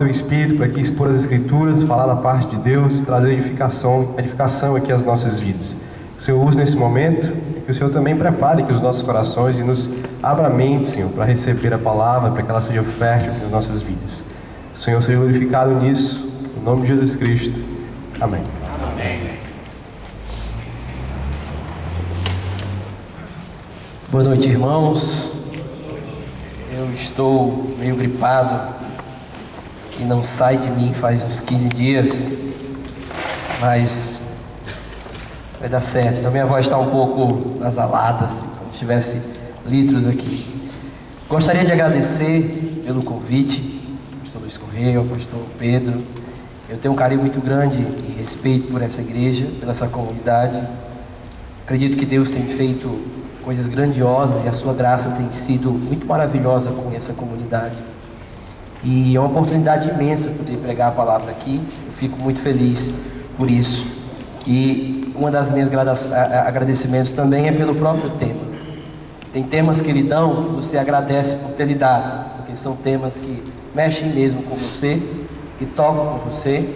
Teu Espírito para aqui expor as Escrituras, falar da parte de Deus, trazer edificação aqui às nossas vidas. Que o Senhor use nesse momento e que o Senhor também prepare aqui os nossos corações e nos abra a mente, Senhor, para receber a palavra, para que ela seja fértil nas nossas vidas. Que o Senhor seja glorificado nisso, em nome de Jesus Cristo. Amém. Amém. Boa noite, irmãos. Eu estou meio gripado e não sai de mim faz uns 15 dias, mas vai dar certo. Então minha voz está um pouco nasalada, assim, como se tivesse litros aqui. Gostaria de agradecer pelo convite, pastor Luiz Correia, pastor Pedro. Eu tenho um carinho muito grande e respeito por essa igreja, pela essa comunidade. Acredito que Deus tem feito coisas grandiosas e a sua graça tem sido muito maravilhosa com essa comunidade. E é uma oportunidade imensa poder pregar a palavra aqui. Eu fico muito feliz por isso. E uma das minhas agradecimentos também é pelo próprio tema. Tem temas que lhe dão que você agradece por ter lhe dado, porque são temas que mexem mesmo com você, que tocam com você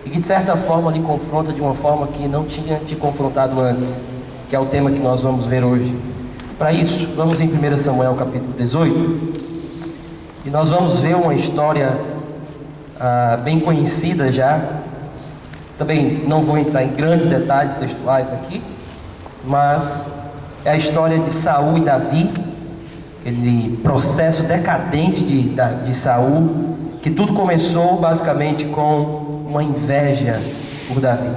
e que de certa forma lhe confronta de uma forma que não tinha te confrontado antes, que é o tema que nós vamos ver hoje. Para isso, vamos em 1 Samuel capítulo 18. E nós vamos ver uma história bem conhecida já. Também não vou entrar em grandes detalhes textuais aqui, mas é a história de Saul e Davi, aquele processo decadente de Saul, que tudo começou basicamente com uma inveja por Davi.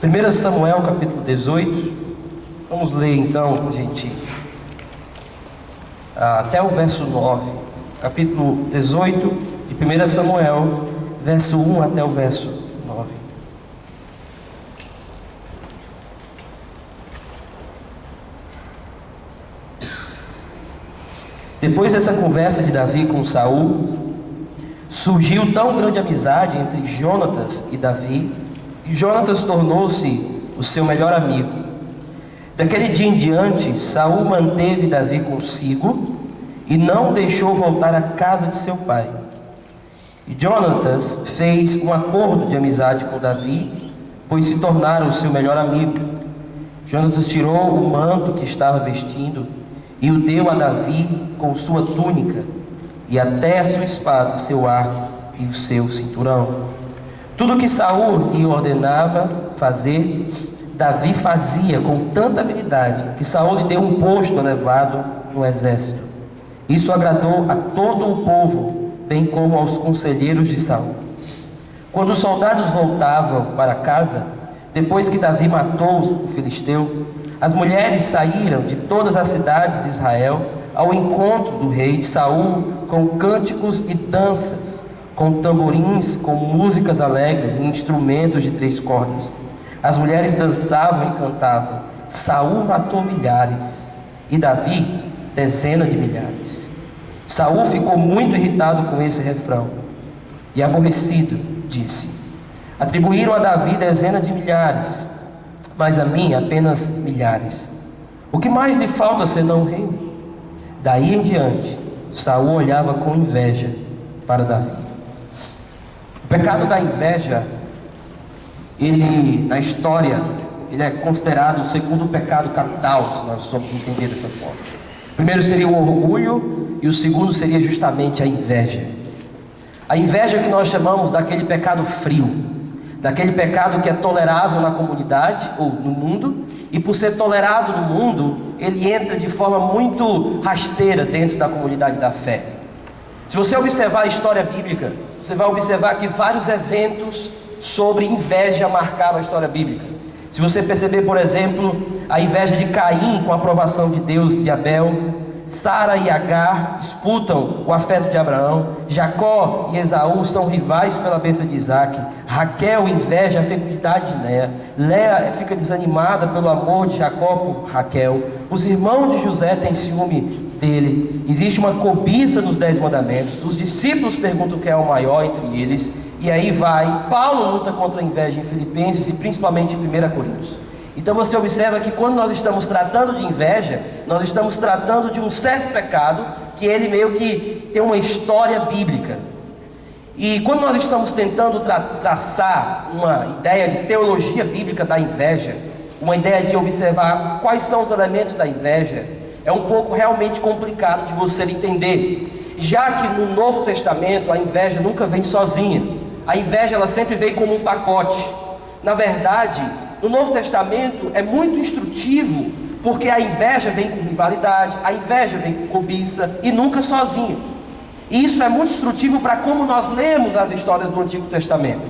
1 Samuel capítulo 18, vamos ler então, gente, até o verso 9, capítulo 18 de 1 Samuel, verso 1 até o verso 9. Depois dessa conversa de Davi com Saul, surgiu tão grande amizade entre Jonatas e Davi, que Jonatas tornou-se o seu melhor amigo. Daquele dia em diante, Saul manteve Davi consigo e não deixou voltar à casa de seu pai. E Jonatas fez um acordo de amizade com Davi, pois se tornaram o seu melhor amigo. Jonatas tirou o manto que estava vestindo e o deu a Davi com sua túnica, e até a sua espada, seu arco e o seu cinturão. Tudo que Saul lhe ordenava fazer, Davi fazia com tanta habilidade que Saul lhe deu um posto elevado no exército. Isso agradou a todo o povo, bem como aos conselheiros de Saul. Quando os soldados voltavam para casa, depois que Davi matou o filisteu, as mulheres saíram de todas as cidades de Israel ao encontro do rei Saul com cânticos e danças, com tamborins, com músicas alegres e instrumentos de 3 cordas. As mulheres dançavam e cantavam. Saul matou milhares e Davi dezenas de milhares. Saul ficou muito irritado com esse refrão e aborrecido, disse: atribuíram a Davi dezenas de milhares, mas a mim apenas milhares. O que mais lhe falta senão o reino? Daí em diante, Saul olhava com inveja para Davi. O pecado da inveja, ele, na história, ele é considerado o segundo pecado capital, se nós formos entender dessa forma. O primeiro seria o orgulho e o segundo seria justamente a inveja. A inveja que nós chamamos daquele pecado frio, daquele pecado que é tolerável na comunidade ou no mundo, e por ser tolerado no mundo, ele entra de forma muito rasteira dentro da comunidade da fé. Se você observar a história bíblica, você vai observar que vários eventos sobre inveja marcaram a história bíblica. Se você perceber, por exemplo, a inveja de Caim com a aprovação de Deus de Abel, Sara e Agar disputam o afeto de Abraão, Jacó e Esaú são rivais pela bênção de Isaac, Raquel inveja a fecundidade de Léa, Léa fica desanimada pelo amor de Jacó por Raquel, os irmãos de José têm ciúme dele, existe uma cobiça nos 10 mandamentos, os discípulos perguntam quem é o maior entre eles, e aí vai, Paulo luta contra a inveja em Filipenses e principalmente em 1 Coríntios. Então você observa que quando nós estamos tratando de inveja, nós estamos tratando de um certo pecado que ele meio que tem uma história bíblica. E quando nós estamos tentando traçar uma ideia de teologia bíblica da inveja, uma ideia de observar quais são os elementos da inveja, é um pouco realmente complicado de você entender, já que no Novo Testamento a inveja nunca vem sozinha. A inveja ela sempre vem como um pacote. Na verdade, no Novo Testamento é muito instrutivo, porque a inveja vem com rivalidade, a inveja vem com cobiça e nunca sozinho. E isso é muito instrutivo para como nós lemos as histórias do Antigo Testamento.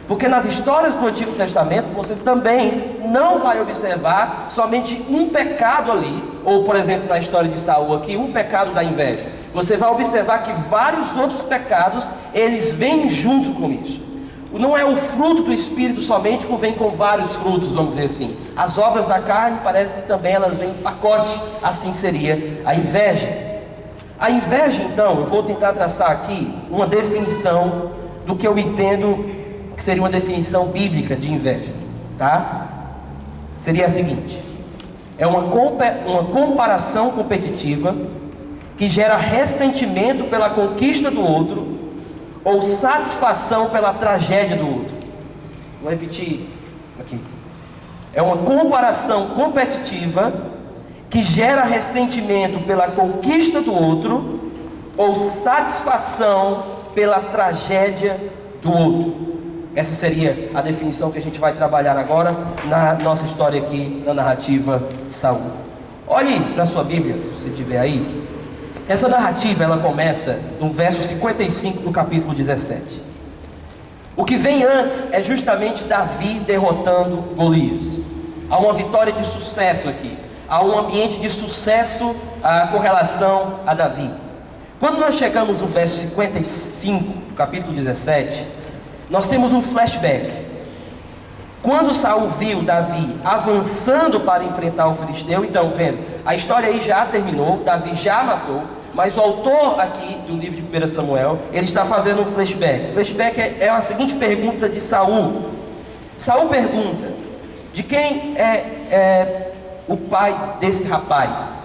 Porque nas histórias do Antigo Testamento você também não vai observar somente um pecado ali, ou por exemplo na história de Saul aqui, um pecado da inveja. Você vai observar que vários outros pecados, eles vêm junto com isso. Não é o fruto do Espírito somente que vem com vários frutos, vamos dizer assim. As obras da carne parece que também elas vêm em pacote, assim seria a inveja. A inveja então, eu vou tentar traçar aqui uma definição do que eu entendo que seria uma definição bíblica de inveja, tá? Seria a seguinte: é uma comparação competitiva que gera ressentimento pela conquista do outro ou satisfação pela tragédia do outro. Vou repetir aqui. É uma comparação competitiva que gera ressentimento pela conquista do outro ou satisfação pela tragédia do outro. Essa seria a definição que a gente vai trabalhar agora na nossa história aqui, na narrativa de Saul. Olhe para a sua Bíblia, se você tiver aí. Essa narrativa, ela começa no verso 55 do capítulo 17. O que vem antes é justamente Davi derrotando Golias. Há uma vitória de sucesso aqui. Há um ambiente de sucesso com relação a Davi. Quando nós chegamos no verso 55 do capítulo 17, nós temos um flashback. Quando Saul viu Davi avançando para enfrentar o filisteu, então vendo, a história aí já terminou, Davi já matou, mas o autor aqui do livro de 1 Samuel, ele está fazendo um flashback. O flashback é a seguinte pergunta de Saul. Saul pergunta: de quem é o pai desse rapaz?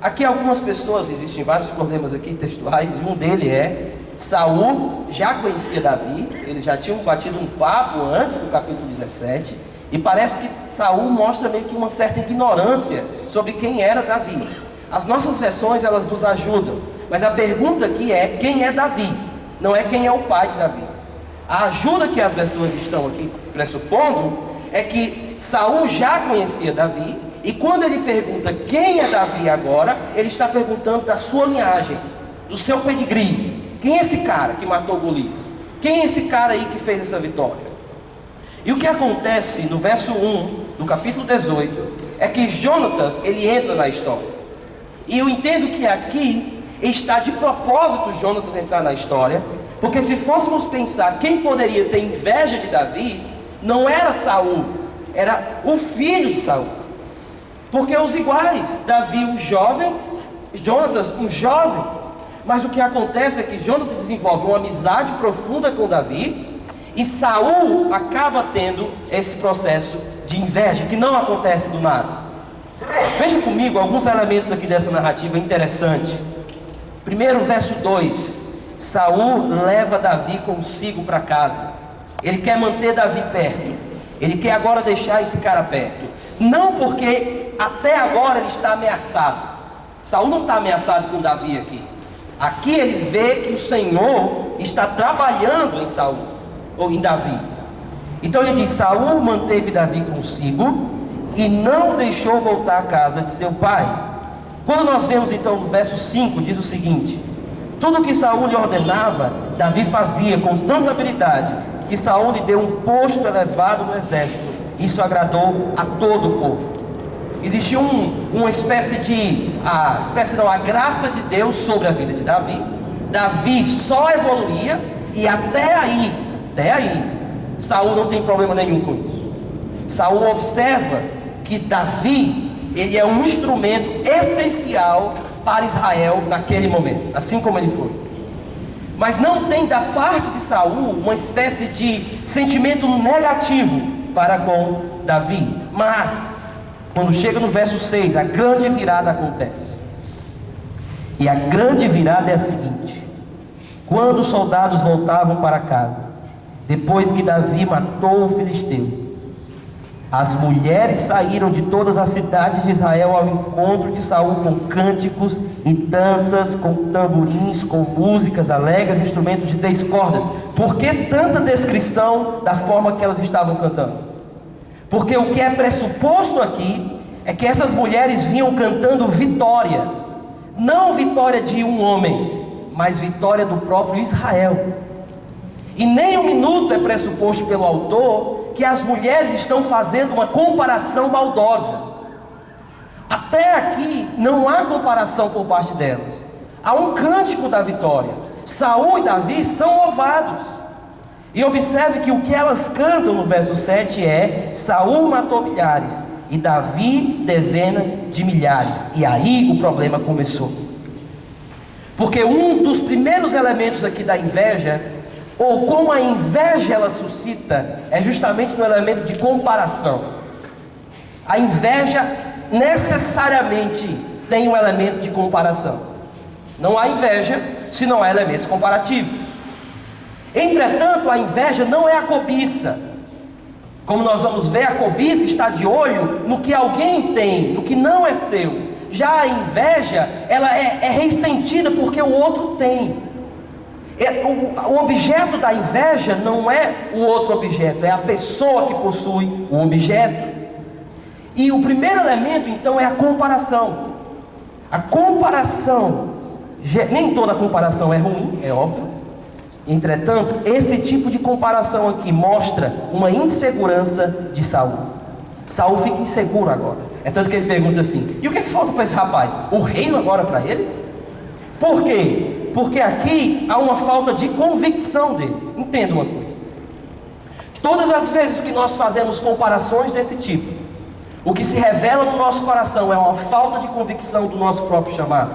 Aqui algumas pessoas, existem vários problemas aqui textuais, e um deles é: Saul já conhecia Davi, eles já tinham batido um papo antes do capítulo 17, e parece que Saul mostra meio que uma certa ignorância sobre quem era Davi. As nossas versões, elas nos ajudam, mas a pergunta aqui é: quem é Davi? Não é quem é o pai de Davi. A ajuda que as versões estão aqui pressupondo é que Saul já conhecia Davi, e quando ele pergunta quem é Davi agora, ele está perguntando da sua linhagem, do seu pedigree. Quem é esse cara que matou Golias? Quem é esse cara aí que fez essa vitória? E o que acontece no verso 1 do capítulo 18 é que Jonatas, ele entra na história. E eu entendo que aqui está de propósito Jonatas entrar na história, porque se fôssemos pensar quem poderia ter inveja de Davi, não era Saul, era o filho de Saul. Porque os iguais, Davi um jovem, Jonatas um jovem. Mas o que acontece é que Jonatas desenvolve uma amizade profunda com Davi, e Saul acaba tendo esse processo de inveja, que não acontece do nada. Veja comigo alguns elementos aqui dessa narrativa interessante. Primeiro, verso 2: Saul leva Davi consigo para casa. Ele quer manter Davi perto. Ele quer agora deixar esse cara perto. Não porque até agora ele está ameaçado. Saul não está ameaçado com Davi aqui. Aqui ele vê que o Senhor está trabalhando em Saul, ou em Davi. Então ele diz: Saul manteve Davi consigo e não deixou voltar à casa de seu pai. Quando nós vemos então no verso 5, diz o seguinte: tudo que Saul lhe ordenava, Davi fazia com tanta habilidade, que Saul lhe deu um posto elevado no exército. Isso agradou a todo o povo. Existia uma espécie de, a graça de Deus sobre a vida de Davi. Davi só evoluía, e até aí, Saul não tem problema nenhum com isso. Saul observa que Davi, ele é um instrumento essencial para Israel naquele momento, assim como ele foi. Mas não tem da parte de Saul uma espécie de sentimento negativo para com Davi. Mas quando chega no verso 6, a grande virada acontece. E a grande virada é a seguinte: Quando os soldados voltavam para casa, depois que Davi matou o filisteu, as mulheres saíram de todas as cidades de Israel ao encontro de Saul com cânticos e danças, com tamborins, com músicas alegres, instrumentos de 3 cordas. Por que tanta descrição da forma que elas estavam cantando? Porque o que é pressuposto aqui é que essas mulheres vinham cantando vitória, não vitória de um homem, mas vitória do próprio Israel. E nem um minuto é pressuposto pelo autor que as mulheres estão fazendo uma comparação maldosa. Até aqui não há comparação por parte delas. Há um cântico da vitória. Saul e Davi são louvados. E observe que o que elas cantam no verso 7 é: Saul matou milhares e Davi dezenas de milhares. E aí o problema começou. Porque um dos primeiros elementos aqui da inveja, ou como a inveja ela suscita, é justamente no elemento de comparação. A inveja necessariamente tem um elemento de comparação. Não há inveja se não há elementos comparativos. Entretanto, a inveja não é a cobiça. Como nós vamos ver, a cobiça está de olho no que alguém tem, no que não é seu. Já a inveja, ela é ressentida porque o outro tem. O objeto da inveja não é o outro objeto, é a pessoa que possui o objeto. E o primeiro elemento então é a comparação. A comparação, nem toda comparação é ruim, é óbvio. Entretanto, esse tipo de comparação aqui mostra uma insegurança de Saul. Saul fica inseguro agora. É tanto que ele pergunta assim: e o que é que falta para esse rapaz? O reino agora para ele? Por quê? Porque aqui há uma falta de convicção dele. Entenda uma coisa: todas as vezes que nós fazemos comparações desse tipo, o que se revela no nosso coração é uma falta de convicção do nosso próprio chamado.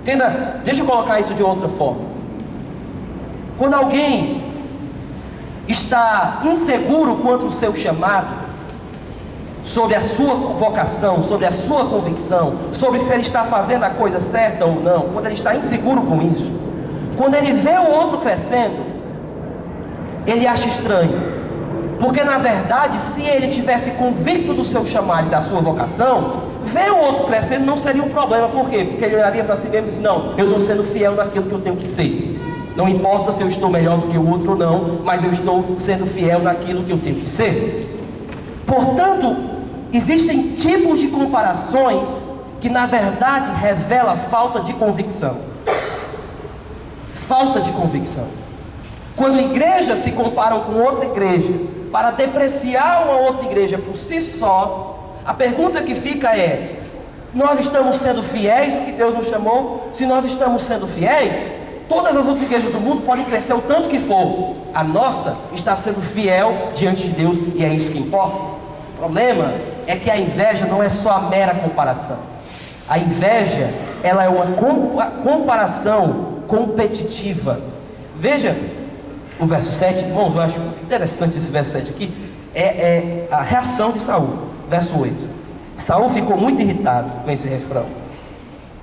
Entenda, deixa eu colocar isso de outra forma. Quando alguém está inseguro quanto ao seu chamado, sobre a sua vocação, sobre a sua convicção, sobre se ele está fazendo a coisa certa ou não, quando ele está inseguro com isso, quando ele vê o outro crescendo, ele acha estranho. Porque na verdade, se ele tivesse convicto do seu chamado e da sua vocação, ver o outro crescendo não seria um problema. Por quê? Porque ele olharia para si mesmo e disse: não, eu estou sendo fiel naquilo que eu tenho que ser. Não importa se eu estou melhor do que o outro ou não, mas eu estou sendo fiel naquilo que eu tenho que ser. Portanto, existem tipos de comparações que na verdade revelam falta de convicção. Falta de convicção. Quando igrejas se comparam com outra igreja para depreciar uma outra igreja por si só, a pergunta que fica é: nós estamos sendo fiéis no que Deus nos chamou? Se nós estamos sendo fiéis, todas as outras igrejas do mundo podem crescer o tanto que for. A nossa está sendo fiel diante de Deus e é isso que importa. O problema é que a inveja não é só a mera comparação. A inveja, ela é uma comparação competitiva. Veja o verso 7, irmãos, eu acho interessante esse verso 7 aqui. É a reação de Saul. Verso 8: Saul ficou muito irritado com esse refrão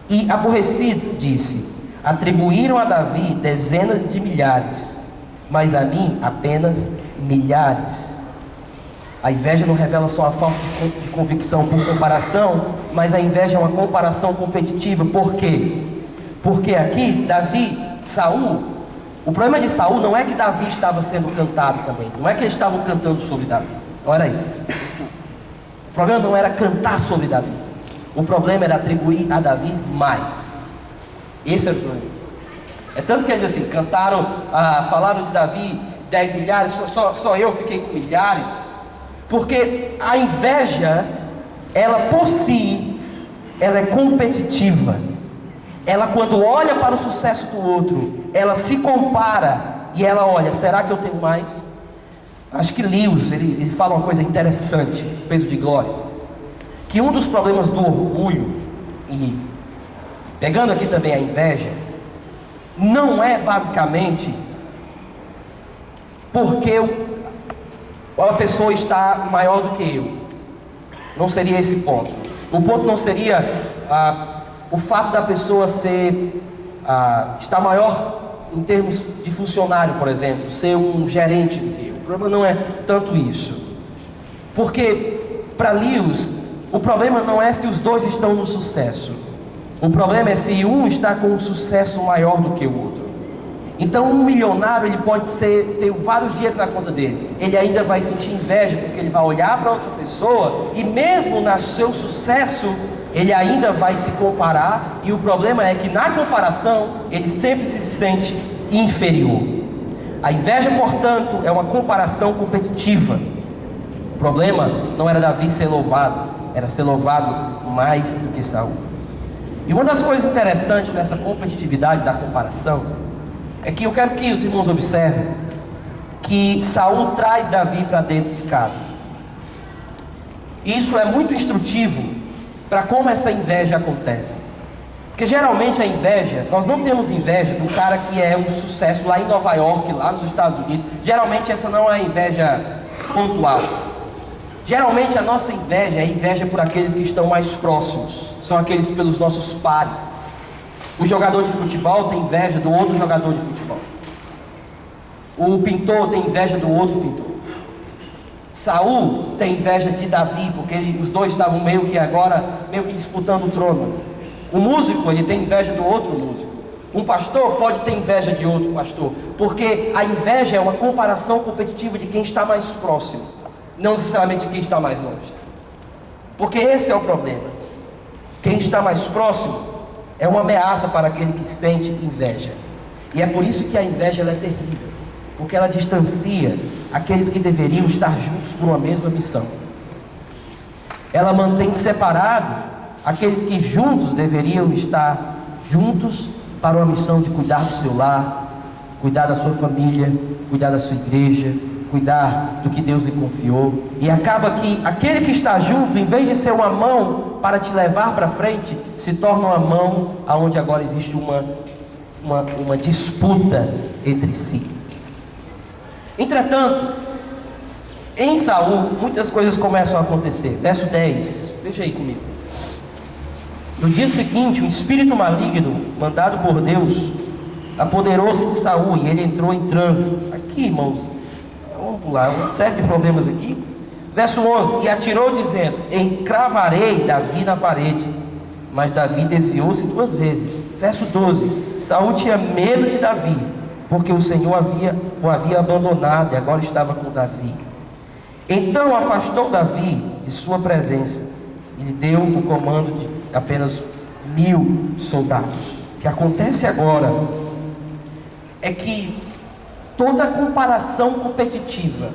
e aborrecido disse: atribuíram a Davi dezenas de milhares, mas a mim apenas milhares. A inveja não revela só a falta de convicção por comparação, mas a inveja é uma comparação competitiva. Por quê? Porque aqui Saul, o problema de Saul não é que Davi estava sendo cantado também, não é que eles estavam cantando sobre Davi, não era isso. O problema não era cantar sobre Davi, o problema era atribuir a Davi mais. Esse é o problema. É tanto que eles assim, falaram de Davi 10 milhares, só eu fiquei com milhares. Porque a inveja, ela por si, ela é competitiva. Ela, quando olha para o sucesso do outro, ela se compara e ela olha: será que eu tenho mais? Acho que Lewis, ele fala uma coisa interessante, peso de glória, que um dos problemas do orgulho, e pegando aqui também a inveja, não é basicamente porque a pessoa está maior do que eu. Não seria esse ponto. O ponto não seria o fato da pessoa estar maior em termos de funcionário, por exemplo, ser um gerente do que eu. O problema não é tanto isso. Porque, para Lewis, o problema não é se os dois estão no sucesso. O problema é se um está com um sucesso maior do que o outro. Então, um milionário, ele pode ter vários dinheiros na conta dele. Ele ainda vai sentir inveja, porque ele vai olhar para outra pessoa, e mesmo no seu sucesso, ele ainda vai se comparar, e o problema é que na comparação, ele sempre se sente inferior. A inveja, portanto, é uma comparação competitiva. O problema não era Davi ser louvado, era ser louvado mais do que Saul. E uma das coisas interessantes nessa competitividade da comparação, é que eu quero que os irmãos observem, que Saul traz Davi para dentro de casa. Isso é muito instrutivo para como essa inveja acontece. Porque geralmente a inveja, nós não temos inveja do cara que é um sucesso lá em Nova York, lá nos Estados Unidos. Geralmente essa não é inveja pontual. Geralmente a nossa inveja é inveja por aqueles que estão mais próximos. São aqueles pelos nossos pares. O jogador de futebol tem inveja do outro jogador de futebol. O pintor tem inveja do outro pintor. Saul tem inveja de Davi, porque os dois estavam meio que disputando o trono. O músico, ele tem inveja do outro músico. Um pastor pode ter inveja de outro pastor, porque a inveja é uma comparação competitiva de quem está mais próximo, não necessariamente de quem está mais longe. Porque esse é o problema. Quem está mais próximo é uma ameaça para aquele que sente inveja. E é por isso que a inveja ela é terrível, porque ela distancia aqueles que deveriam estar juntos por uma mesma missão. Ela mantém separado aqueles que juntos deveriam estar juntos para uma missão de cuidar do seu lar, cuidar da sua família, cuidar da sua igreja, cuidar do que Deus lhe confiou. E acaba que aquele que está junto, em vez de ser uma mão para te levar para frente, se torna uma mão aonde agora existe uma disputa entre si. Entretanto, em Saul, muitas coisas começam a acontecer. Verso 10, veja aí comigo. No dia seguinte, um espírito maligno, mandado por Deus, apoderou-se de Saul e ele entrou em transe. Aqui, irmãos, vamos lá, uma série de problemas aqui. Verso 11, e atirou dizendo, encravarei Davi na parede. Mas Davi desviou-se 2 vezes. Verso 12, Saul tinha medo de Davi, porque o Senhor o havia abandonado e agora estava com Davi. Então afastou Davi de sua presença e lhe deu o comando de apenas 1000 soldados. O que acontece agora é que toda comparação competitiva,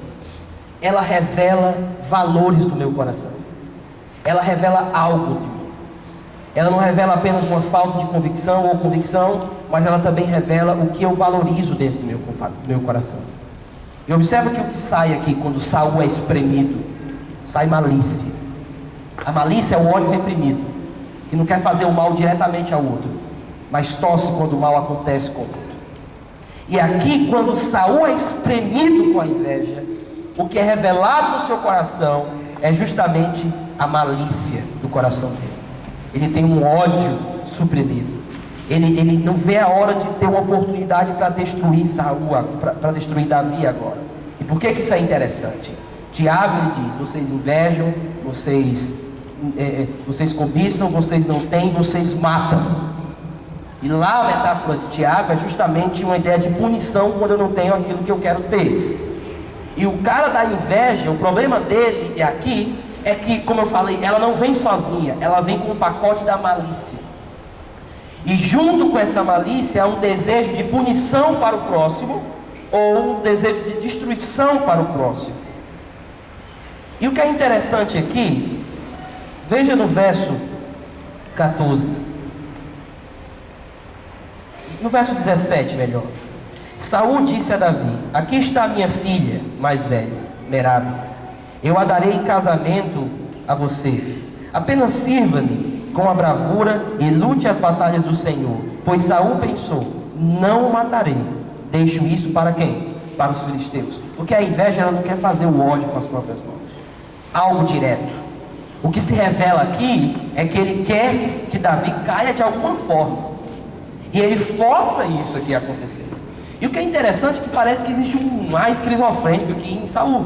ela revela valores do meu coração. Ela revela algo de mim. Ela não revela apenas uma falta de convicção ou convicção, mas ela também revela o que eu valorizo dentro do meu coração. E observa que o que sai aqui, quando Saul é espremido, sai malícia. A malícia é o ódio reprimido, que não quer fazer o mal diretamente ao outro, mas torce quando o mal acontece com o outro. E aqui, quando Saul é espremido com a inveja, o que é revelado no seu coração é justamente a malícia do coração dele. Ele tem um ódio suprimido. Ele não vê a hora de ter uma oportunidade para destruir Saul, para destruir Davi agora. E por que isso é interessante? Tiago ele diz, vocês invejam, vocês cobiçam, vocês não têm, vocês matam. E lá a metáfora de Tiago é justamente uma ideia de punição quando eu não tenho aquilo que eu quero ter. E o cara da inveja, o problema dele aqui é que, como eu falei, ela não vem sozinha, ela vem com o pacote da malícia. E junto com essa malícia há um desejo de punição para o próximo, ou um desejo de destruição para o próximo. E o que é interessante aqui, veja no verso 14, no verso 17 melhor. Saul disse a Davi, aqui está a minha filha mais velha, Merab, eu a darei em casamento a você, apenas sirva-me com a bravura e lute as batalhas do Senhor. Pois Saul pensou, não o matarei, deixo isso para quem? Para os filisteus. Porque a inveja ela não quer fazer o ódio com as próprias mãos, algo direto. O que se revela aqui é que ele quer que Davi caia de alguma forma, e ele força isso aqui a acontecer. E o que é interessante é que parece que existe um mais esquizofrênico aqui em Saul,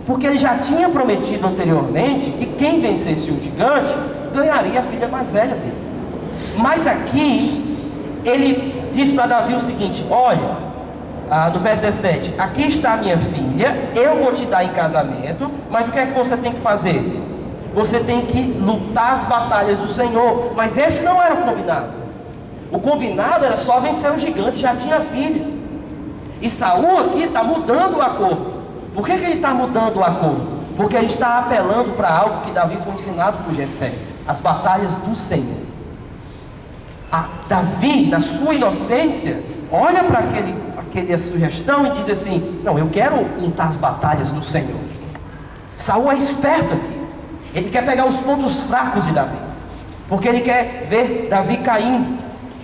porque ele já tinha prometido anteriormente que quem vencesse o gigante ganharia a filha mais velha dele. Mas aqui ele diz para Davi o seguinte: olha, no verso 17, aqui está a minha filha, eu vou te dar em casamento, mas o que é que você tem que fazer? Você tem que lutar as batalhas do Senhor. Mas esse não era o combinado. O combinado era só vencer o gigante, já tinha filha. E Saul aqui está mudando o acordo. Por que ele está mudando o acordo? Porque ele está apelando para algo que Davi foi ensinado por Jessé: as batalhas do Senhor. Davi, na sua inocência, olha para aquela sugestão e diz assim: não, eu quero lutar as batalhas do Senhor. Saul é esperto aqui. Ele quer pegar os pontos fracos de Davi, porque ele quer ver Davi caindo.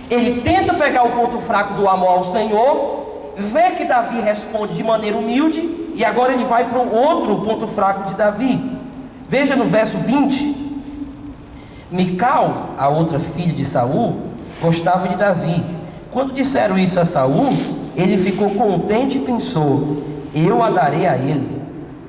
Ele tenta pegar o ponto fraco do amor ao Senhor, vê que Davi responde de maneira humilde, e agora ele vai para o outro ponto fraco de Davi. Veja no verso 20. Mical, a outra filha de Saul, gostava de Davi. Quando disseram isso a Saul, ele ficou contente e pensou: eu a darei a ele,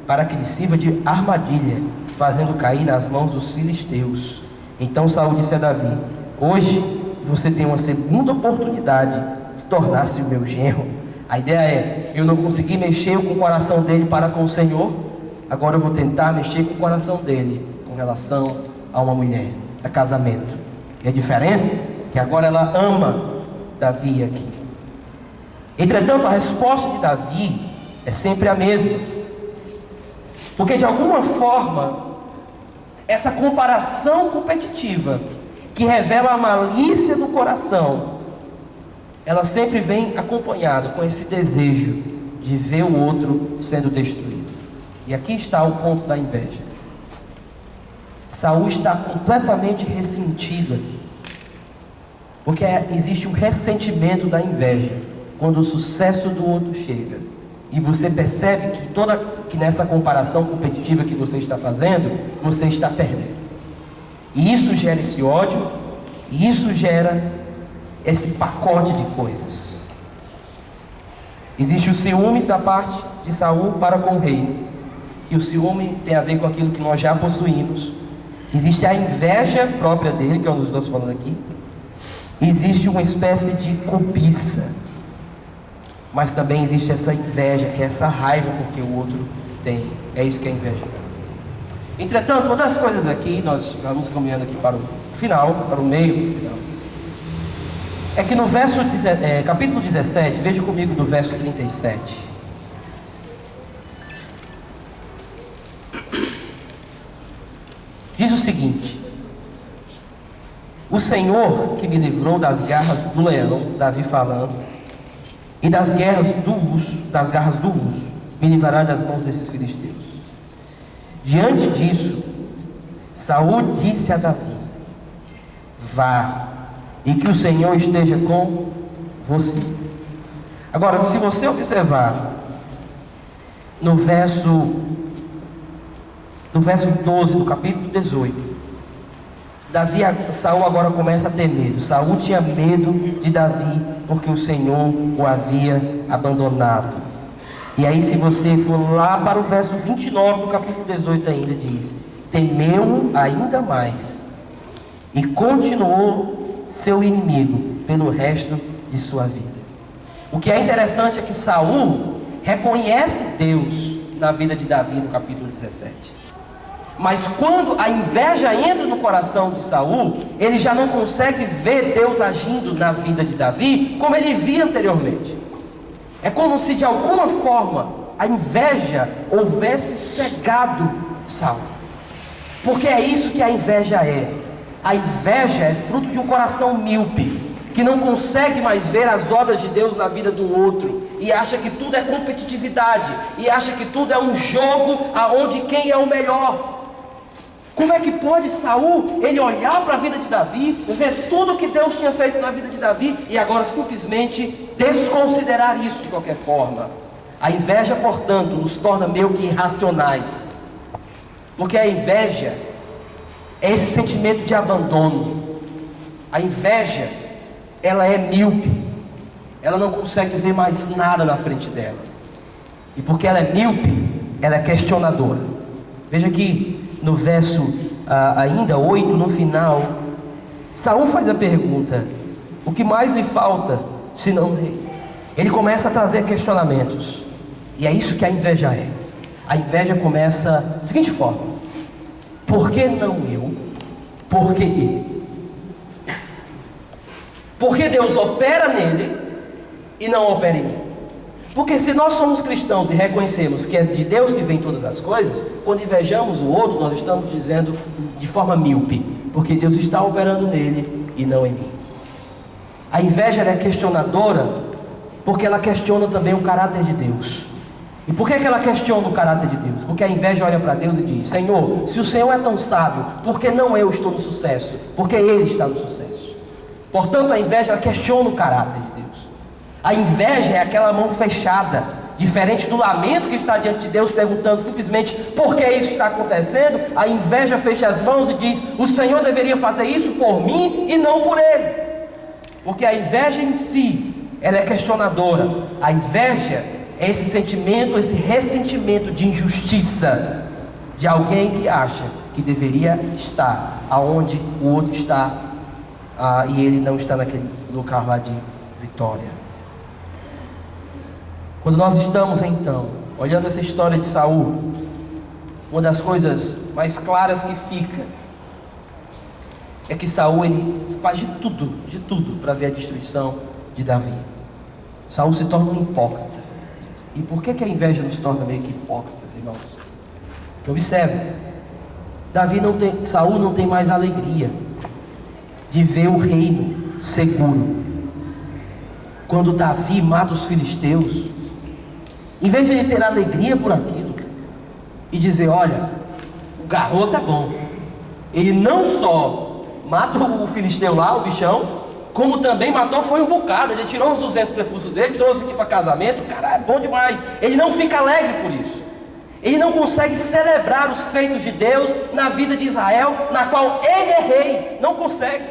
para que lhe sirva de armadilha, fazendo cair nas mãos dos filisteus. Então Saul disse a Davi: hoje você tem uma segunda oportunidade de tornar-se o meu genro. A ideia é: eu não consegui mexer com o coração dele para com o Senhor, agora eu vou tentar mexer com o coração dele com relação a uma mulher, a casamento. E a diferença é que agora ela ama Davi aqui. Entretanto, a resposta de Davi é sempre a mesma, porque de alguma forma essa comparação competitiva que revela a malícia do coração, ela sempre vem acompanhada com esse desejo de ver o outro sendo destruído. E aqui está o ponto da inveja. Saul está completamente ressentido aqui, porque existe um ressentimento da inveja quando o sucesso do outro chega, e você percebe que nessa comparação competitiva que você está fazendo, você está perdendo. E isso gera esse ódio, e isso gera esse pacote de coisas. Existe o ciúmes da parte de Saul para com o rei, que o ciúme tem a ver com aquilo que nós já possuímos. Existe a inveja própria dele, que é um dos dois falando aqui. Existe uma espécie de cobiça, mas também existe essa inveja, que é essa raiva porque o outro tem. É isso que é inveja. Entretanto, uma das coisas aqui, nós vamos caminhando aqui para o final, para o meio do final, é que no capítulo 17, veja comigo no verso 37. Diz o seguinte: o Senhor que me livrou das garras do leão, Davi falando, e das garras do urso, me livrará das mãos desses filisteus. Diante disso, Saul disse a Davi: vá, e que o Senhor esteja com você. Agora, se você observar no verso 12 do capítulo 18, Saul agora começa a ter medo. Saul tinha medo de Davi porque o Senhor o havia abandonado. E aí, se você for lá para o verso 29 do capítulo 18 ainda, diz: temeu ainda mais e continuou seu inimigo pelo resto de sua vida. O que é interessante é que Saul reconhece Deus na vida de Davi no capítulo 17. Mas quando a inveja entra no coração de Saul, ele já não consegue ver Deus agindo na vida de Davi como ele via anteriormente. É como se de alguma forma a inveja houvesse cegado Saul. Porque é isso que a inveja é. A inveja é fruto de um coração míope, que não consegue mais ver as obras de Deus na vida do outro, e acha que tudo é competitividade, e acha que tudo é um jogo aonde quem é o melhor. Como é que pode Saul, ele olhar para a vida de Davi, ver tudo que Deus tinha feito na vida de Davi, e agora simplesmente desconsiderar isso de qualquer forma? A inveja, portanto, nos torna meio que irracionais, porque a inveja é esse sentimento de abandono. A inveja, ela é míope. ela não consegue ver mais nada na frente dela. E porque ela é míope, ela é questionadora. Veja aqui no verso ainda 8, no final, Saul faz a pergunta: o que mais lhe falta, senão rei? Ele começa a trazer questionamentos. E é isso que a inveja é. A inveja começa da seguinte forma: por que não eu? Por que ele? Porque Deus opera nele e não opera em mim. Porque se nós somos cristãos e reconhecemos que é de Deus que vem todas as coisas, quando invejamos o outro, nós estamos dizendo de forma míope, porque Deus está operando nele e não em mim. A inveja é questionadora, porque ela questiona também o caráter de Deus. E por que ela questiona o caráter de Deus? Porque a inveja olha para Deus e diz: Senhor, se o Senhor é tão sábio, por que não eu estou no sucesso? Porque Ele está no sucesso. Portanto, a inveja ela questiona o caráter de Deus. A inveja é aquela mão fechada, diferente do lamento que está diante de Deus, perguntando simplesmente por que isso está acontecendo. A inveja fecha as mãos e diz: o Senhor deveria fazer isso por mim e não por Ele. Porque a inveja em si, ela é questionadora. A inveja é esse sentimento, esse ressentimento de injustiça de alguém que acha que deveria estar aonde o outro está, e ele não está naquele lugar lá de vitória. Quando nós estamos então olhando essa história de Saul, uma das coisas mais claras que fica é que Saul ele faz de tudo para ver a destruição de Davi. Saul se torna um hipócrita. E por que a inveja nos torna meio que hipócritas, irmãos? Porque observe, Saul não tem mais alegria de ver o reino seguro. Quando Davi mata os filisteus, em vez de ele ter alegria por aquilo e dizer: olha, o garoto é bom, ele não só mata o filisteu lá, o bichão, como também matou, foi um bocado. Ele tirou uns 200 recursos dele, trouxe aqui para casamento. Cara, é bom demais. Ele não fica alegre por isso. Ele não consegue celebrar os feitos de Deus na vida de Israel, na qual ele é rei. Não consegue.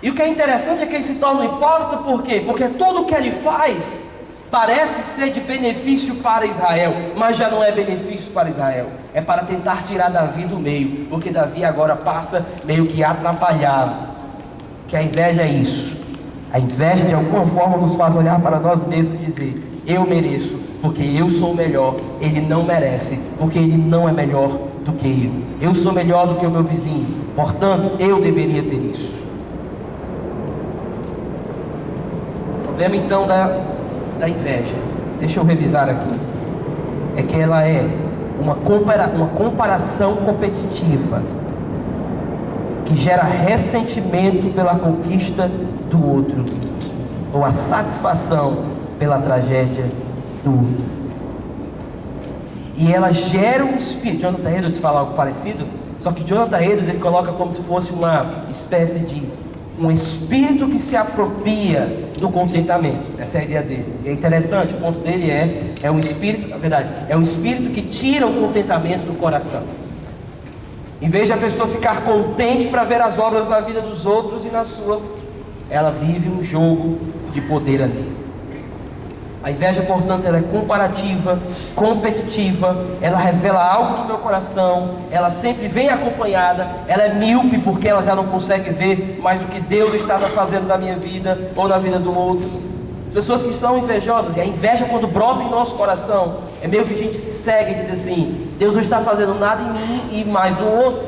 E o que é interessante é que ele se torna um hipócrita. Por quê? Porque tudo o que ele faz parece ser de benefício para Israel, mas já não é benefício para Israel. É para tentar tirar Davi do meio, porque Davi agora passa meio que atrapalhado. Que a inveja é isso. A inveja de alguma forma nos faz olhar para nós mesmos e dizer: eu mereço, porque eu sou melhor. Ele não merece, porque ele não é melhor do que eu. Eu sou melhor do que o meu vizinho, portanto eu deveria ter isso. O problema então da inveja, deixa eu revisar aqui, é que ela é uma comparação competitiva, que gera ressentimento pela conquista do outro, ou a satisfação pela tragédia do outro. E ela gera um espírito. Jonathan Edwards fala algo parecido, só que Jonathan Edwards ele coloca como se fosse uma espécie de um espírito que se apropria do contentamento. Essa é a ideia dele. E é interessante, o ponto dele é um espírito, na verdade, é um espírito que tira o contentamento do coração. Em vez de a pessoa ficar contente para ver as obras na vida dos outros e na sua, ela vive um jogo de poder ali. A inveja, portanto, ela é comparativa, competitiva, ela revela algo no meu coração, ela sempre vem acompanhada, ela é míope porque ela já não consegue ver mais o que Deus estava fazendo na minha vida ou na vida do outro. Pessoas que são invejosas, e a inveja quando brota em nosso coração, é meio que a gente se cega e diz assim: Deus não está fazendo nada em mim e mais no outro.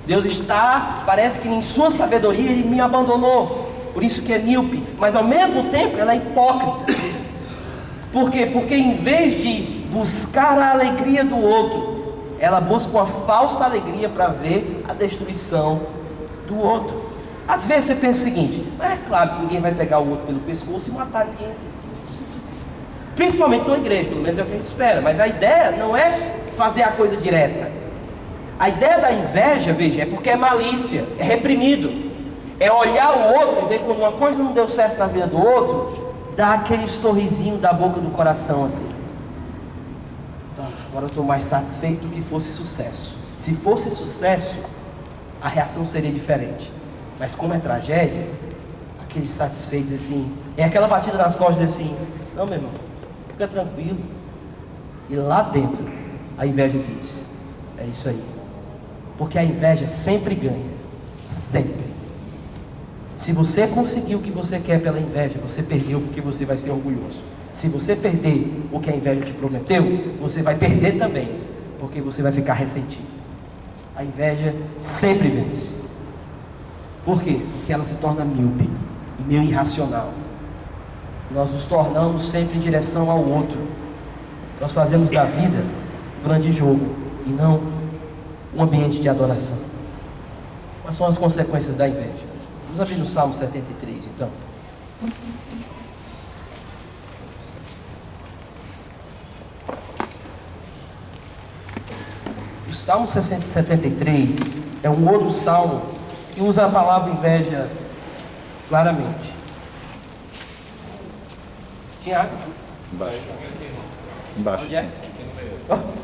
Deus está, parece que em sua sabedoria Ele me abandonou. Por isso que é míope, mas ao mesmo tempo ela é hipócrita. Por quê? Porque em vez de buscar a alegria do outro, ela busca uma falsa alegria para ver a destruição do outro. Às vezes você pensa o seguinte: é claro que ninguém vai pegar o outro pelo pescoço e matar ninguém, principalmente na igreja, pelo menos é o que a gente espera. Mas a ideia não é fazer a coisa direta. A ideia da inveja, veja, é porque é malícia, é reprimido. É olhar o outro e ver quando uma coisa não deu certo na vida do outro, dá aquele sorrisinho da boca do coração assim: agora eu estou mais satisfeito do que fosse sucesso. Se fosse sucesso, a reação seria diferente. Mas como é tragédia, aqueles satisfeitos assim, é aquela batida nas costas assim, não, meu irmão, fica tranquilo. E lá dentro, a inveja diz, é isso aí. Porque a inveja sempre ganha, sempre. Se você conseguir o que você quer pela inveja, você perdeu porque você vai ser orgulhoso. Se você perder o que a inveja te prometeu, você vai perder também, porque você vai ficar ressentido. A inveja sempre vence. Por quê? Porque ela se torna míope e meio irracional. Nós nos tornamos sempre em direção ao outro. Nós fazemos da vida um grande jogo e não um ambiente de adoração. Quais são as consequências da inveja? Vamos abrir no Salmo 73, então. O Salmo 73 é um outro salmo que usa a palavra inveja claramente. Tinha água? Embaixo. Embaixo. Onde é? Oh.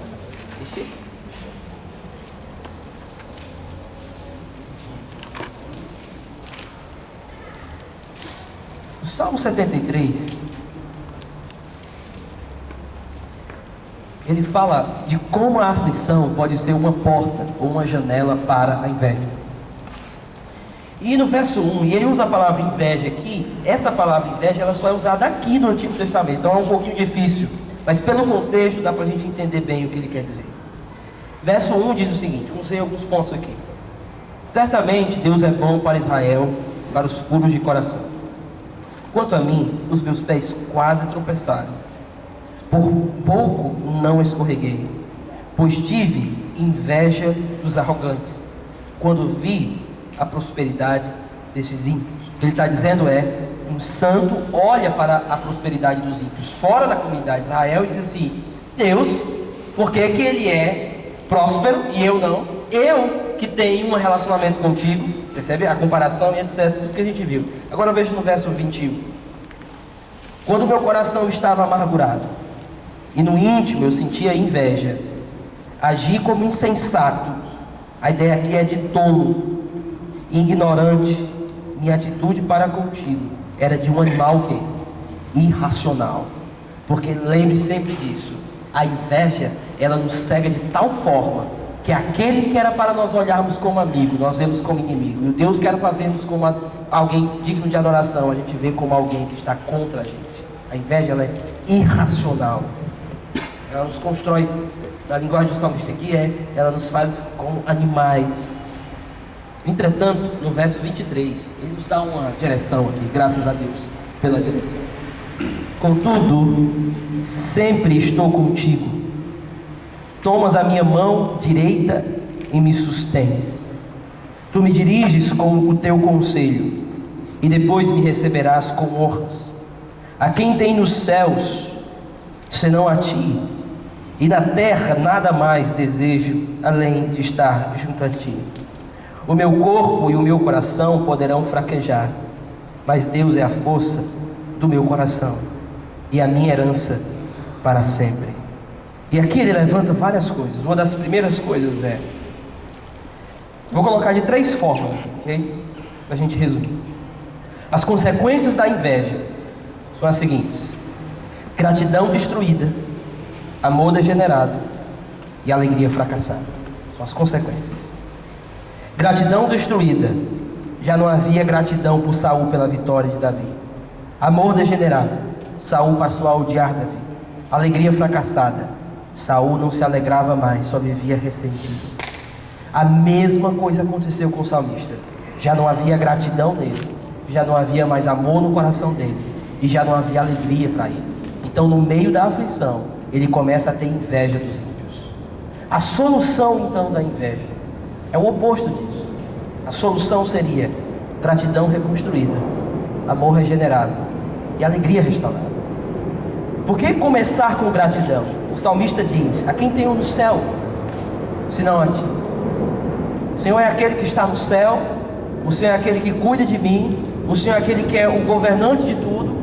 O Salmo 73, ele fala de como a aflição pode ser uma porta ou uma janela para a inveja. E no verso 1, e ele usa a palavra inveja aqui, essa palavra inveja ela só é usada aqui no Antigo Testamento, então é um pouquinho difícil, mas pelo contexto dá para a gente entender bem o que ele quer dizer. Verso 1 diz o seguinte, usei alguns pontos aqui. Certamente Deus é bom para Israel, para os puros de coração. Quanto a mim, os meus pés quase tropeçaram. Por pouco não escorreguei, pois tive inveja dos arrogantes, quando vi a prosperidade desses ímpios. O que ele está dizendo é, um santo olha para a prosperidade dos ímpios fora da comunidade de Israel e diz assim, Deus, por que que ele é próspero e eu não? Eu que tenho um relacionamento contigo, percebe a comparação e etc, tudo que a gente viu. Agora veja no verso 21. Quando meu coração estava amargurado e no íntimo eu sentia inveja, agi como insensato. A ideia aqui é de tolo, ignorante. Minha atitude para contigo era de um animal que irracional. Porque lembre sempre disso, a inveja ela nos cega de tal forma que aquele que era para nós olharmos como amigo, nós vemos como inimigo, e o Deus que era para vermos como alguém digno de adoração, a gente vê como alguém que está contra a gente. A inveja ela é irracional, ela nos constrói, na linguagem do salmista aqui ela nos faz como animais. Entretanto, no verso 23, ele nos dá uma direção aqui, graças a Deus pela direção. Contudo, sempre estou contigo, tomas a minha mão direita e me sustens. Tu me diriges com o teu conselho, e depois me receberás com honras. A quem tem nos céus, senão a ti, e na terra nada mais desejo, além de estar junto a ti. O meu corpo e o meu coração poderão fraquejar, mas Deus é a força do meu coração e a minha herança para sempre. E aqui ele levanta várias coisas. Uma das primeiras coisas vou colocar de 3 formas, ok? Para a gente resumir. As consequências da inveja são as seguintes: gratidão destruída, amor degenerado e alegria fracassada. São as consequências. Gratidão destruída, já não havia gratidão por Saul pela vitória de Davi. Amor degenerado, Saul passou a odiar Davi. Alegria fracassada, Saul não se alegrava mais, só vivia ressentido. A mesma coisa aconteceu com o salmista. Já não havia gratidão nele, já não havia mais amor no coração dele, e já não havia alegria para ele. Então, no meio da aflição, ele começa a ter inveja dos ímpios. A solução então da inveja é o oposto disso. A solução seria gratidão reconstruída, amor regenerado e alegria restaurada. Por que começar com gratidão? O salmista diz: a quem tenho no céu, senão a ti? O Senhor é aquele que está no céu, o Senhor é aquele que cuida de mim, o Senhor é aquele que é o governante de tudo.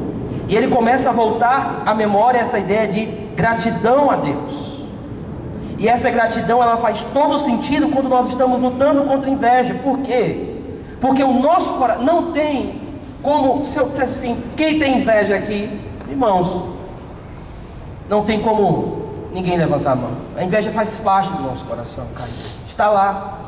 E ele começa a voltar à memória essa ideia de gratidão a Deus. E essa gratidão ela faz todo sentido quando nós estamos lutando contra a inveja. Por quê? Porque o nosso coração não tem como se eu dissesse assim: quem tem inveja aqui? Irmãos, não tem como ninguém levantar a mão. A inveja faz parte do nosso coração, caído. Está lá.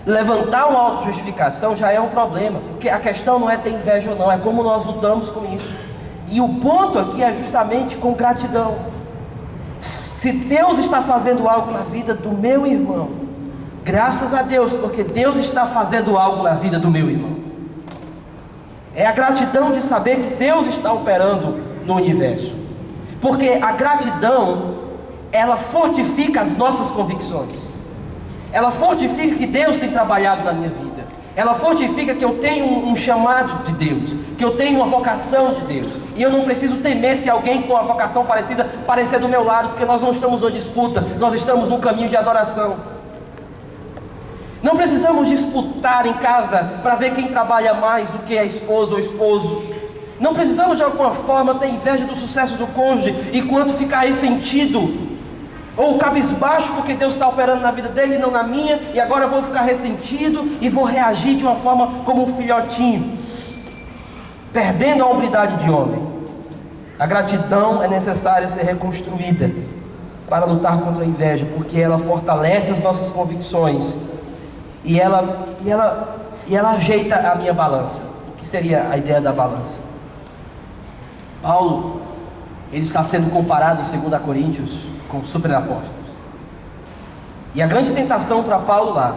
Levantar uma autojustificação já é um problema, porque a questão não é ter inveja ou não, é como nós lutamos com isso. E o ponto aqui é justamente com gratidão. Se Deus está fazendo algo na vida do meu irmão, graças a Deus, porque Deus está fazendo algo na vida do meu irmão. É a gratidão de saber que Deus está operando no universo. Porque a gratidão, ela fortifica as nossas convicções. Ela fortifica que Deus tem trabalhado na minha vida. Ela fortifica que eu tenho um chamado de Deus, que eu tenho uma vocação de Deus. E eu não preciso temer se alguém com uma vocação parecida aparecer do meu lado, porque nós não estamos numa disputa, nós estamos num caminho de adoração. Não precisamos disputar em casa para ver quem trabalha mais do que a esposa ou o esposo. Não precisamos de alguma forma ter inveja do sucesso do cônjuge enquanto ficar ressentido ou cabisbaixo porque Deus está operando na vida dele e não na minha, e agora eu vou ficar ressentido e vou reagir de uma forma como um filhotinho, perdendo a hombridade de homem. A gratidão é necessária ser reconstruída para lutar contra a inveja, porque ela fortalece as nossas convicções e ela ajeita a minha balança. O que seria a ideia da balança? Paulo, ele está sendo comparado em 2 Coríntios com superapóstolos. E a grande tentação para Paulo lá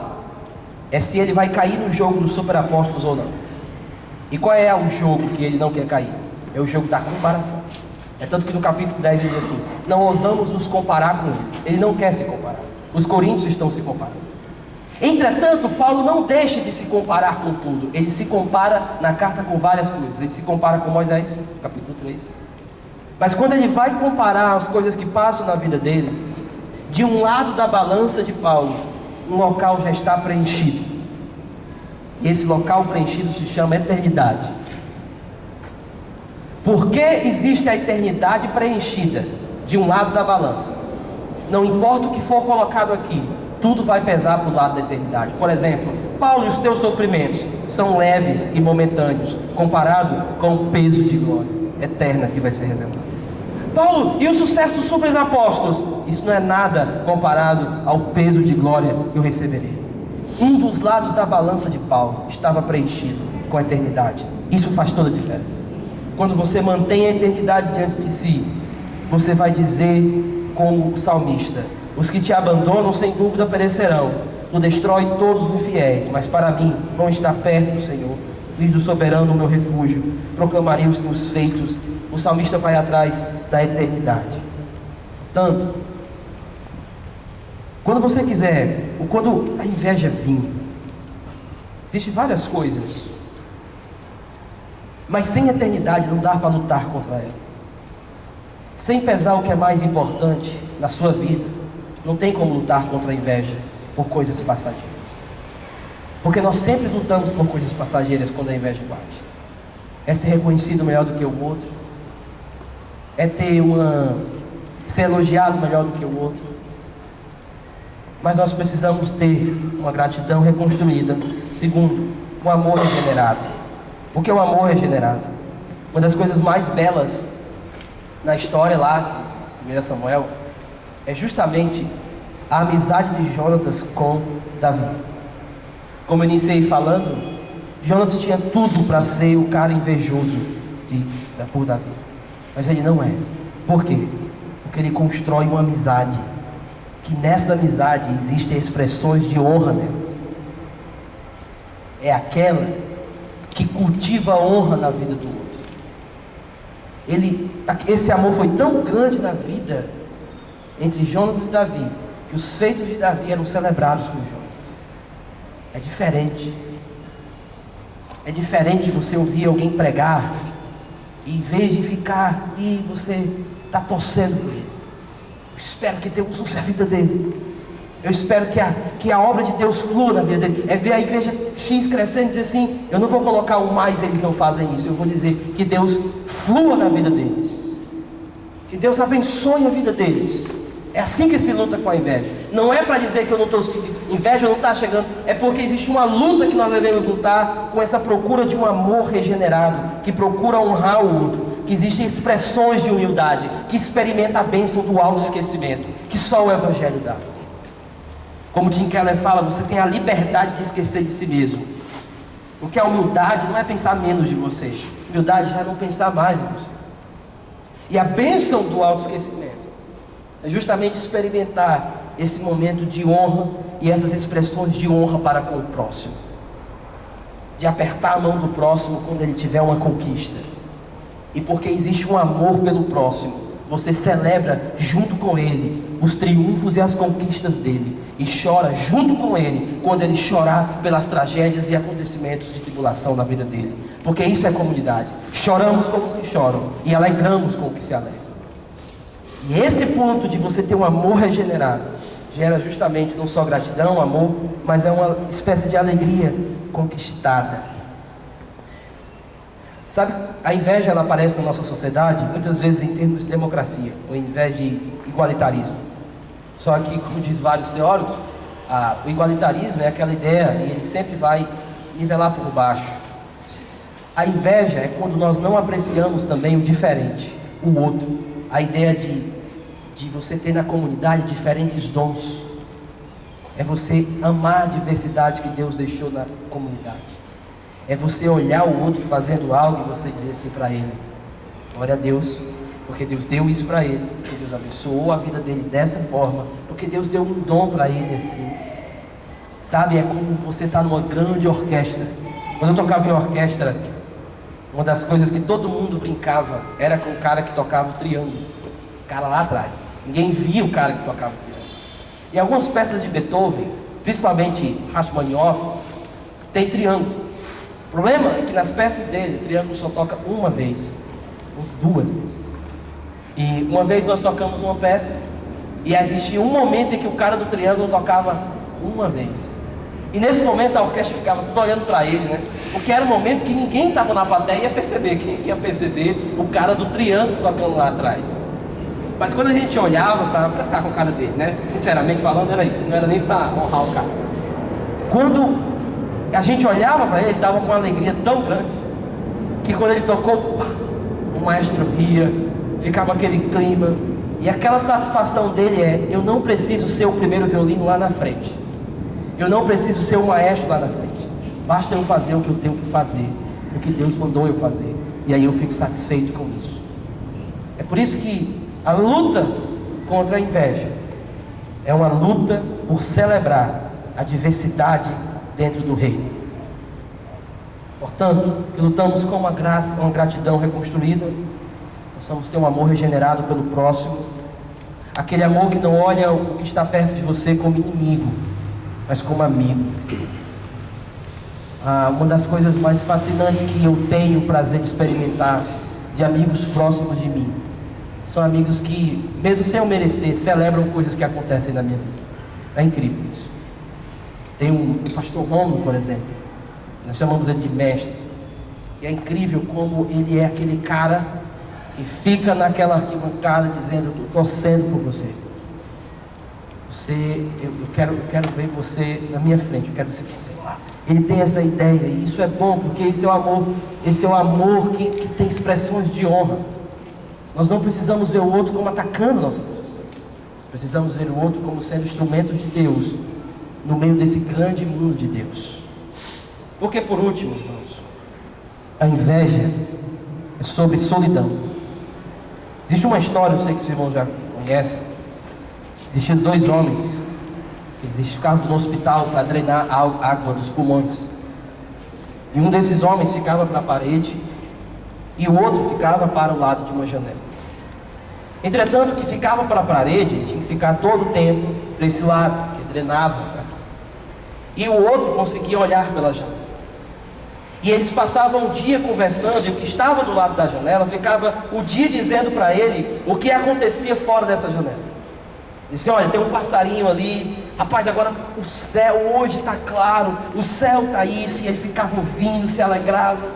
é se ele vai cair no jogo dos superapóstolos ou não. E qual é o jogo que ele não quer cair? É o jogo da comparação. É tanto que no capítulo 10 ele diz assim: não ousamos nos comparar com eles. Ele não quer se comparar. Os coríntios estão se comparando. Entretanto, Paulo não deixa de se comparar com tudo. Ele se compara na carta com várias coisas. Ele se compara com Moisés, capítulo 3. Mas quando ele vai comparar as coisas que passam na vida dele, de um lado da balança de Paulo, um local já está preenchido. E esse local preenchido se chama eternidade. Por que existe a eternidade preenchida de um lado da balança? Não importa o que for colocado aqui, tudo vai pesar para o lado da eternidade. Por exemplo, Paulo, e os teus sofrimentos são leves e momentâneos, comparado com o peso de glória eterna que vai ser revelado. Paulo, e o sucesso dos super apóstolos? Isso não é nada comparado ao peso de glória que eu receberei. Um dos lados da balança de Paulo estava preenchido com a eternidade. Isso faz toda a diferença. Quando você mantém a eternidade diante de si, você vai dizer como o salmista: os que te abandonam sem dúvida perecerão, tu destrói todos os infiéis, mas para mim vão estar perto do Senhor. Fiz do soberano o meu refúgio, proclamarei os teus feitos. O salmista vai atrás da eternidade. Tanto, quando você quiser, ou quando a inveja vir, existem várias coisas, mas sem eternidade não dá para lutar contra ela. Sem pesar o que é mais importante na sua vida, não tem como lutar contra a inveja por coisas passageiras. Porque nós sempre lutamos por coisas passageiras quando a inveja bate. É ser reconhecido melhor do que o outro, é ser elogiado melhor do que o outro. Mas nós precisamos ter uma gratidão reconstruída. Segundo, um amor regenerado. O que é o amor regenerado? Uma das coisas mais belas na história lá, 1 Samuel, é justamente a amizade de Jonatas com Davi. Como eu iniciei falando, Jonatas tinha tudo para ser o cara invejoso por Davi. Mas ele não é. Por quê? Porque ele constrói uma amizade, que nessa amizade existem expressões de honra nelas. É aquela que cultiva a honra na vida do outro. Esse amor foi tão grande na vida entre Jonatas e Davi, que os feitos de Davi eram celebrados por Jonatas. É diferente. É diferente de você ouvir alguém pregar e em vez de ficar e você está torcendo por ele. Eu espero que Deus use a vida dele. Eu espero que a obra de Deus flua na vida dele. É ver a igreja X crescendo e dizer assim: eu não vou colocar um mais, eles não fazem isso. Eu vou dizer que Deus flua na vida deles, que Deus abençoe a vida deles. É assim que se luta com a inveja. Não é para dizer que eu não estou inveja não está chegando, é porque existe uma luta que nós devemos lutar com essa procura de um amor regenerado, que procura honrar o outro, que existem expressões de humildade, que experimenta a bênção do autoesquecimento, que só o Evangelho dá. Como Tim Keller fala, você tem a liberdade de esquecer de si mesmo. Porque a humildade não é pensar menos de você. Humildade já é não pensar mais em você. E a bênção do autoesquecimento é justamente experimentar esse momento de honra e essas expressões de honra para com o próximo. De apertar a mão do próximo quando ele tiver uma conquista. E porque existe um amor pelo próximo, você celebra junto com ele os triunfos e as conquistas dele, e chora junto com ele quando ele chorar pelas tragédias e acontecimentos de tribulação na vida dele, porque isso é comunidade. Choramos com os que choram e alegramos com os que se alegram. E esse ponto de você ter um amor regenerado gera justamente não só gratidão, amor, mas é uma espécie de alegria conquistada. Sabe, a inveja ela aparece na nossa sociedade muitas vezes em termos de democracia, ou em vez de igualitarismo. Só que, como diz vários teóricos, o igualitarismo é aquela ideia, e ele sempre vai nivelar por baixo. A inveja é quando nós não apreciamos também o diferente, o outro. A ideia de você ter na comunidade diferentes dons. É você amar a diversidade que Deus deixou na comunidade. É você olhar o outro fazendo algo e você dizer assim para ele: glória a Deus, porque Deus deu isso para ele, porque Deus abençoou a vida dele dessa forma, porque Deus deu um dom para ele assim. Sabe, é como você está numa grande orquestra. Quando eu tocava em orquestra, uma das coisas que todo mundo brincava era com o cara que tocava o triângulo. O cara lá atrás. Ninguém via o cara que tocava o triângulo. E algumas peças de Beethoven, principalmente Rachmaninoff, tem triângulo. O problema é que nas peças dele, o triângulo só toca uma vez, ou duas vezes. E uma vez nós tocamos uma peça, e existia um momento em que o cara do triângulo tocava uma vez. E nesse momento a orquestra ficava tudo olhando para ele, né? Porque era um momento que ninguém estava na plateia e ia perceber. Quem ia perceber o cara do triângulo tocando lá atrás? Mas quando a gente olhava para frescar com a cara dele, né? Sinceramente falando, era isso, não era nem para honrar o cara. Quando a gente olhava para ele estava com uma alegria tão grande que quando ele tocou, pá, o maestro ria, ficava aquele clima, e aquela satisfação dele é: eu não preciso ser o primeiro violino lá na frente, eu não preciso ser o maestro lá na frente, basta eu fazer o que eu tenho que fazer, o que Deus mandou eu fazer, e aí eu fico satisfeito com isso. É por isso que a luta contra a inveja é uma luta por celebrar a diversidade dentro do reino. Portanto, que lutamos com uma graça, uma gratidão reconstruída, possamos ter um amor regenerado pelo próximo, aquele amor que não olha o que está perto de você como inimigo, mas como amigo. Uma das coisas mais fascinantes que eu tenho o prazer de experimentar de amigos próximos de mim são amigos que, mesmo sem eu merecer, celebram coisas que acontecem na minha vida. É incrível isso. Tem o pastor Romulo, por exemplo, nós chamamos ele de mestre, e é incrível como ele é aquele cara que fica naquela arquibancada dizendo: eu estou torcendo por você. Eu quero ver você na minha frente, eu quero ver você lá. Ele tem essa ideia, e isso é bom, porque esse é o amor que tem expressões de honra. Nós não precisamos ver o outro como atacando nossa posição, precisamos ver o outro como sendo instrumento de Deus no meio desse grande mundo de Deus. Porque, por último, irmãos, a inveja é sobre solidão. Existe uma história, eu sei que os irmãos já conhecem. Existiam dois homens, eles ficavam no hospital para drenar a água dos pulmões. E um desses homens ficava para a parede e o outro ficava para o lado de uma janela. Entretanto, que ficava para a parede, ele tinha que ficar todo o tempo para esse lado, que drenava. E o outro conseguia olhar pela janela. E eles passavam o dia conversando, e o que estava do lado da janela ficava o dia dizendo para ele o que acontecia fora dessa janela. Disse: olha, tem um passarinho ali, rapaz, agora o céu hoje está claro, o céu está isso, e ele ficava ouvindo, se alegrava.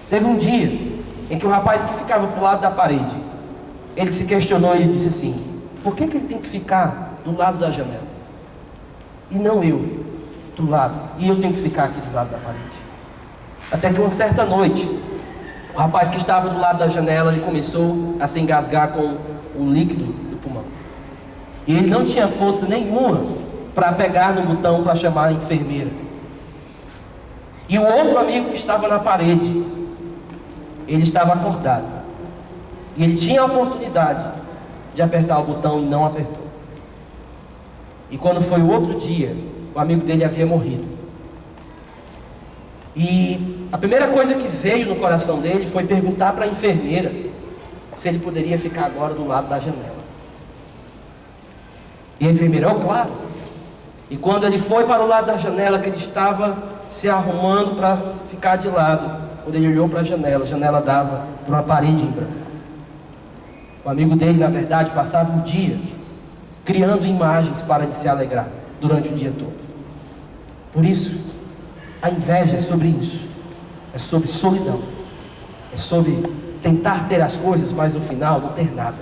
Teve um dia em que o rapaz que ficava para o lado da parede, ele se questionou e ele disse assim: por que ele tem que ficar do lado da janela? e não eu do lado, e eu tenho que ficar aqui do lado da parede. Até que uma certa noite, o rapaz que estava do lado da janela, ele começou a se engasgar com o líquido do pulmão. E ele não tinha força nenhuma para pegar no botão para chamar a enfermeira. E o outro amigo que estava na parede, ele estava acordado. E ele tinha a oportunidade de apertar o botão e não apertou. E quando foi o outro dia, o amigo dele havia morrido. E a primeira coisa que veio no coração dele foi perguntar para a enfermeira se ele poderia ficar agora do lado da janela. E a enfermeira, claro. E quando ele foi para o lado da janela, que ele estava se arrumando para ficar de lado, quando ele olhou para a janela dava para uma parede em branco. O amigo dele, na verdade, passava o dia criando imagens para ele se alegrar durante o dia todo. Por isso, a inveja é sobre isso. É sobre solidão. É sobre tentar ter as coisas, mas no final não ter nada.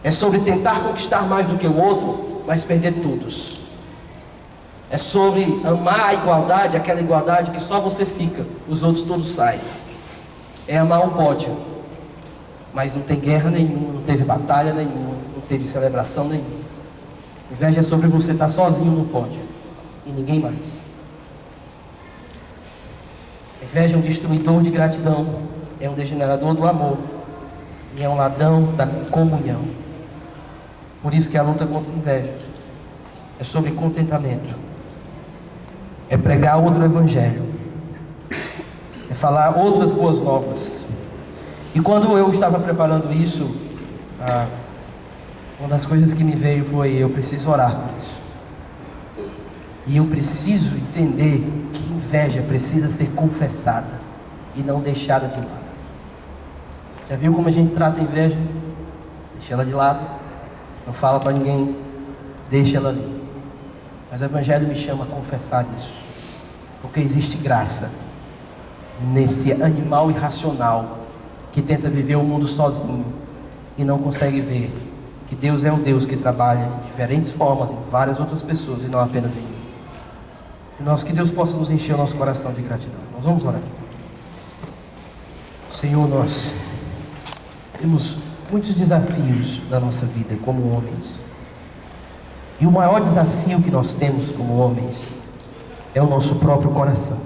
É sobre tentar conquistar mais do que o outro, mas perder todos. É sobre amar a igualdade, aquela igualdade que só você fica, os outros todos saem. É amar o pódio, mas não tem guerra nenhuma, não teve batalha nenhuma, não teve celebração nenhuma. Inveja é sobre você estar sozinho no pódio e ninguém mais. Inveja é um destruidor de gratidão, é um degenerador do amor e é um ladrão da comunhão. Por isso que a luta contra a inveja é sobre contentamento, é pregar outro evangelho, é falar outras boas novas. E quando eu estava preparando isso, uma das coisas que me veio foi: eu preciso orar por isso. E eu preciso entender que inveja precisa ser confessada e não deixada de lado. Já viu como a gente trata a inveja? Deixa ela de lado, não fala para ninguém, deixa ela ali. Mas o Evangelho me chama a confessar isso, porque existe graça nesse animal irracional que tenta viver o mundo sozinho e não consegue ver que Deus é o Deus que trabalha de diferentes formas em várias outras pessoas e não apenas em mim. Que Deus possa nos encher o nosso coração de gratidão. Nós vamos orar. Senhor, nós temos muitos desafios na nossa vida como homens. E o maior desafio que nós temos como homens é o nosso próprio coração.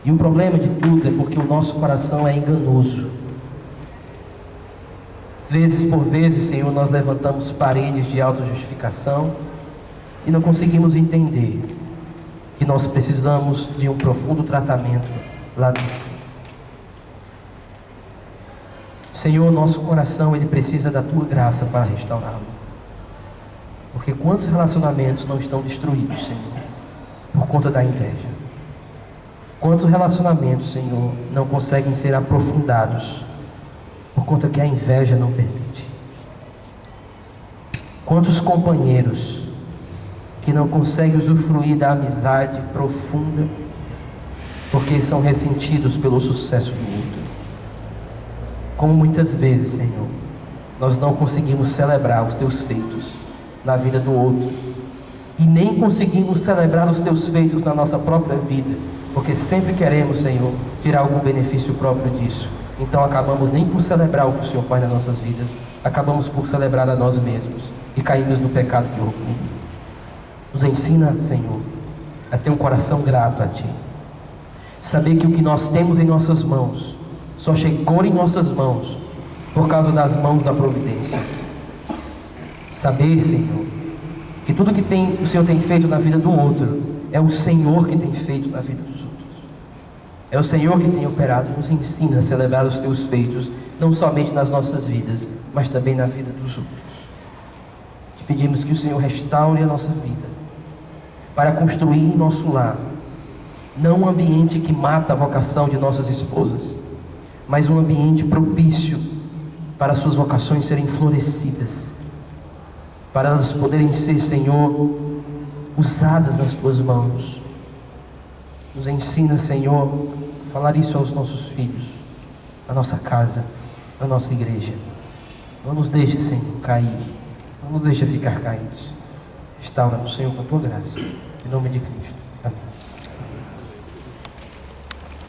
E o problema de tudo é porque o nosso coração é enganoso. Vezes por vezes, Senhor, nós levantamos paredes de autojustificação e não conseguimos entender que nós precisamos de um profundo tratamento lá dentro. Senhor, nosso coração, ele precisa da Tua graça para restaurá-lo. Porque quantos relacionamentos não estão destruídos, Senhor, por conta da inveja? Quantos relacionamentos, Senhor, não conseguem ser aprofundados por conta que a inveja não permite? Quantos companheiros que não conseguem usufruir da amizade profunda porque são ressentidos pelo sucesso do outro? Como muitas vezes, Senhor, nós não conseguimos celebrar os Teus feitos na vida do outro e nem conseguimos celebrar os Teus feitos na nossa própria vida, porque sempre queremos, Senhor, tirar algum benefício próprio disso. Então acabamos nem por celebrar o que o Senhor faz nas nossas vidas, acabamos por celebrar a nós mesmos e caímos no pecado de orgulho. Nos ensina, Senhor, a ter um coração grato a Ti. Saber que o que nós temos em nossas mãos só chegou em nossas mãos por causa das mãos da providência. Saber, Senhor, que tudo que o Senhor tem feito na vida do outro é o Senhor que tem feito na vida dos outros. É o Senhor que tem operado. Nos ensina a celebrar os Teus feitos, não somente nas nossas vidas, mas também na vida dos outros. Te pedimos que o Senhor restaure a nossa vida para construir em nosso lar não um ambiente que mata a vocação de nossas esposas, mas um ambiente propício para suas vocações serem florescidas, para elas poderem ser, Senhor, usadas nas Tuas mãos. Nos ensina, Senhor, a falar isso aos nossos filhos, na nossa casa, na nossa igreja. Não nos deixe, Senhor, cair, não nos deixe ficar caídos. Restaura-nos, Senhor, com a tua graça. Em nome de Cristo.